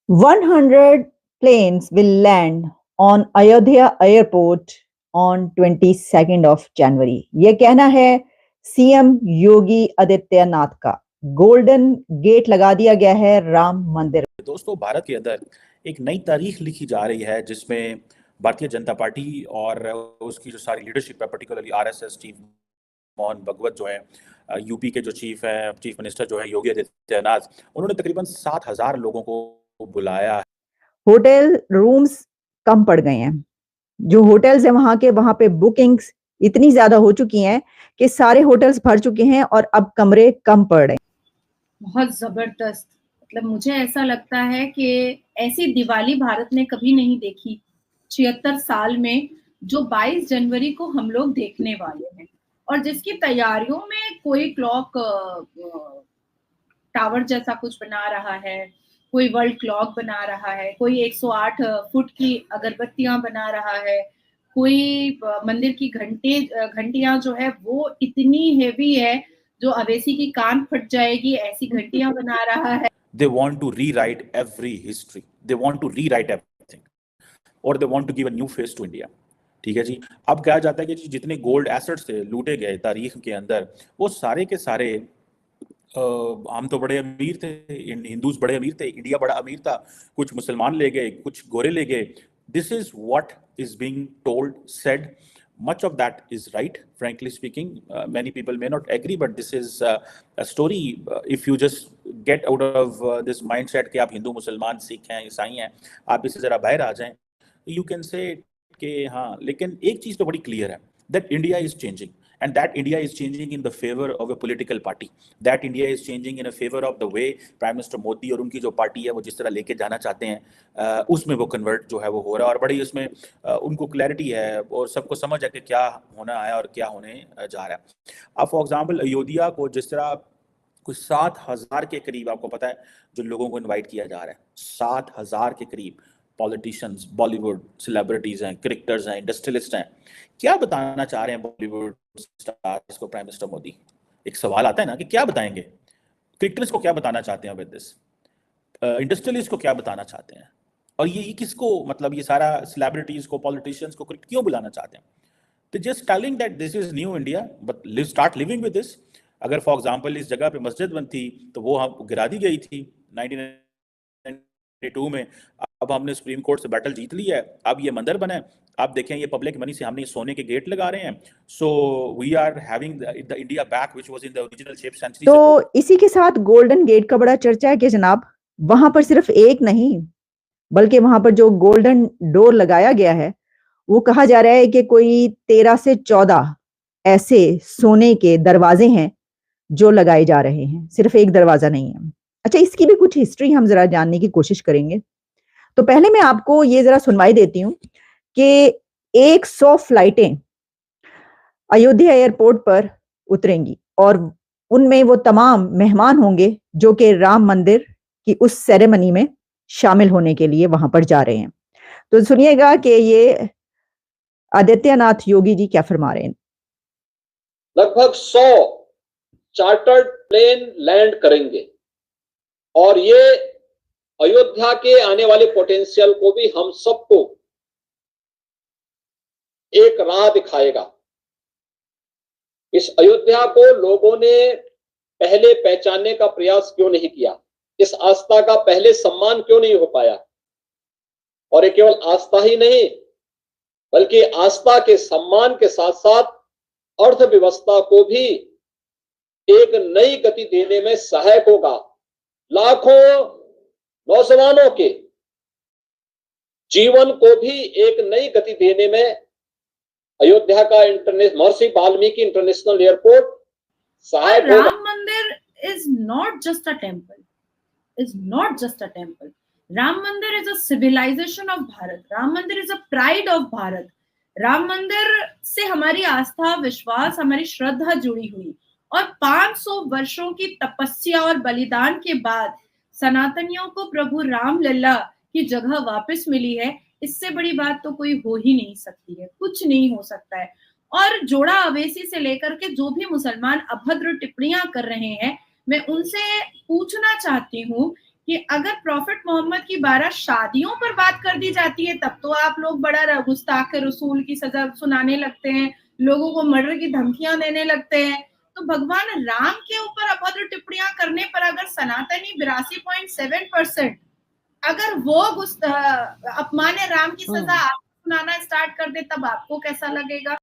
100 planes will land on Ayodhya Airport on 22nd of January. ये कहना है CM Yogi Adityanath का। गोल्डन गेट लगा दिया गया है राम मंदिर। दोस्तों, भारत के अंदर एक नई तारीख लिखी जा रही है जिसमें भारतीय जनता पार्टी और उसकी जो सारी लीडरशिप है, पर्टिकुलरली आरएसएस चीफ मोहन भगवत जो है, यूपी के जो चीफ मिनिस्टर जो है योगी आदित्यनाथ, उन्होंने तकरीबन 7,000 लोगों को बुलाया है। होटल रूम्स कम पड़ गए हैं। जो होटल्स है वहां पे बुकिंग्स इतनी ज्यादा हो चुकी हैं कि सारे होटल्स भर चुके हैं और अब कमरे कम पड़ रहे हैं। बहुत जबरदस्त, मतलब मुझे ऐसा लगता है कि ऐसी दिवाली भारत ने कभी नहीं देखी 76 साल में, जो 22 जनवरी को हम लोग देखने वाले हैं, और जिसकी तैयारियों में कोई क्लॉक टावर जैसा कुछ बना रहा है, कोई वर्ल्ड क्लॉक बना रहा है, कोई 108 फुट की अगरबत्तियां बना रहा है, कोई मंदिर की घंटियां जो है वो इतनी हेवी है जो अवेसी की कान फट जाएगी ऐसी घंटियां बना रहा है। They want to rewrite every history. They want to rewrite everything. Or they want to give a new face to India. ठीक है जी। अब कहा जाता है कि जी जितने गोल्ड एसेट्स थे लूटे गए तारीख के अंदर, वो सारे के सारे हम तो बड़े अमीर थे, हिंदूज बड़े अमीर थे, इंडिया बड़ा अमीर था, कुछ मुसलमान ले गए, कुछ गोरे ले गए। This is what is being told, said. Much of that is right, frankly speaking. Many people may not agree, but this is a story. If you just get out of this mindset कि आप हिंदू, मुसलमान, सिख हैं, ईसाई हैं, आप इससे ज़रा बाहर आ जाएं, you can say कि हाँ, लेकिन एक चीज़ तो बड़ी क्लियर है, that India is changing. And that India is changing in the favor of a political party. That India is changing in a favor of the way Prime Minister Modi और उनकी जो पार्टी है वो जिस तरह लेके जाना चाहते हैं, उसमें वो कन्वर्ट जो है वो हो रहा है, और बड़ी उसमें उनको क्लैरिटी है और सबको समझ है कि क्या होना है और क्या होने जा रहा है। अब फॉर एग्जाम्पल अयोध्या को जिस तरह कुछ 7,000 के करीब, आपको पता है, जो लोगों को इन्वाइट किया जा रहा है, 7,000 के करीब पॉलिटिशियंस, बॉलीवुड सेलिब्रिटीज हैं, क्रिकेटर्स हैं, इंडस्ट्रियलिस्ट हैं। क्या बताना चाह रहे हैं बॉलीवुड स्टार्स को प्राइम मिनिस्टर मोदी? एक सवाल आता है ना कि क्या बताएंगे? क्रिकेटर्स को क्या बताना चाहते हैं विद दिस? इंडस्ट्रियलिस्ट को क्या बताना चाहते हैं? और ये किसको, मतलब ये सारा सेलिब्रिटीज को, पॉलिटिशियंस को क्यों बुलाना चाहते हैं? तो just telling that this is new India, but start living with this. अगर फॉर एग्जाम्पल इस जगह पे मस्जिद बनती तो वो हम गिरा दी गई थी 1992 में। अब हमने सुप्रीम कोर्ट से बैटल जीत ली है, अब ये मंदिर बना है। आप देखें ये पब्लिक मनी से हमने सोने के गेट लगा रहे हैं। So we are having the India back which was in the original shape century. तो इसी के साथ गोल्डन गेट का बड़ा चर्चा है कि जनाब वहां पर सिर्फ एक नहीं, बल्कि वहां पर जो गोल्डन डोर लगाया गया है वो कहा जा रहा है कि कोई 13 से 14 ऐसे सोने के दरवाजे हैं जो लगाए जा रहे हैं, सिर्फ एक दरवाजा नहीं है। अच्छा, इसकी भी कुछ हिस्ट्री हम जरा जानने की कोशिश करेंगे। तो पहले मैं आपको ये जरा सुनवाई देती हूँ कि 100 फ्लाइटें अयोध्या एयरपोर्ट पर उतरेंगी और उनमें वो तमाम मेहमान होंगे जो कि राम मंदिर की उस सेरेमनी में शामिल होने के लिए वहां पर जा रहे हैं। तो सुनिएगा कि ये आदित्यनाथ योगी जी क्या फरमा रहे हैं। लगभग 100 चार्टर्ड प्लेन लैंड करेंगे और ये अयोध्या के आने वाले पोटेंशियल को भी हम सबको एक राह दिखाएगा। इस अयोध्या को लोगों ने पहले पहचानने का प्रयास क्यों नहीं किया? इस आस्था का पहले सम्मान क्यों नहीं हो पाया? और ये केवल आस्था ही नहीं, बल्कि आस्था के सम्मान के साथ साथ अर्थव्यवस्था को भी एक नई गति देने में सहायक होगा। लाखों नौजवानों के जीवन को भी एक नई गति देने में अयोध्या का महर्षि वाल्मीकि इंटरनेशनल एयरपोर्ट सहायक होगा। Ram Mandir is not just a temple, is not just a temple. Ram Mandir is a civilisation of Bharat. Ram Mandir is a pride of Bharat. Ram Mandir से हमारी आस्था, विश्वास, हमारी श्रद्धा जुड़ी हुई, और 500 वर्षों की तपस्या और बलिदान के बाद सनातनियों को प्रभु राम लल्ला की जगह वापस मिली है। इससे बड़ी बात तो कोई हो ही नहीं सकती है, कुछ नहीं हो सकता है। और जोड़ा अवेसी से लेकर के जो भी मुसलमान अभद्र टिप्पणियां कर रहे हैं, मैं उनसे पूछना चाहती हूँ कि अगर प्रॉफिट मोहम्मद की 12 शादियों पर बात कर दी जाती है तब तो आप लोग बड़ा गुस्ताख रसूल की सजा सुनाने लगते हैं, लोगों को मर्डर की धमकियां देने लगते हैं। तो भगवान राम के ऊपर अभद्र टिप्पणियां करने पर अगर सनातनी 82.7% अगर वो अपमान राम की सजा आप सुनाना स्टार्ट कर दे तब आपको कैसा लगेगा?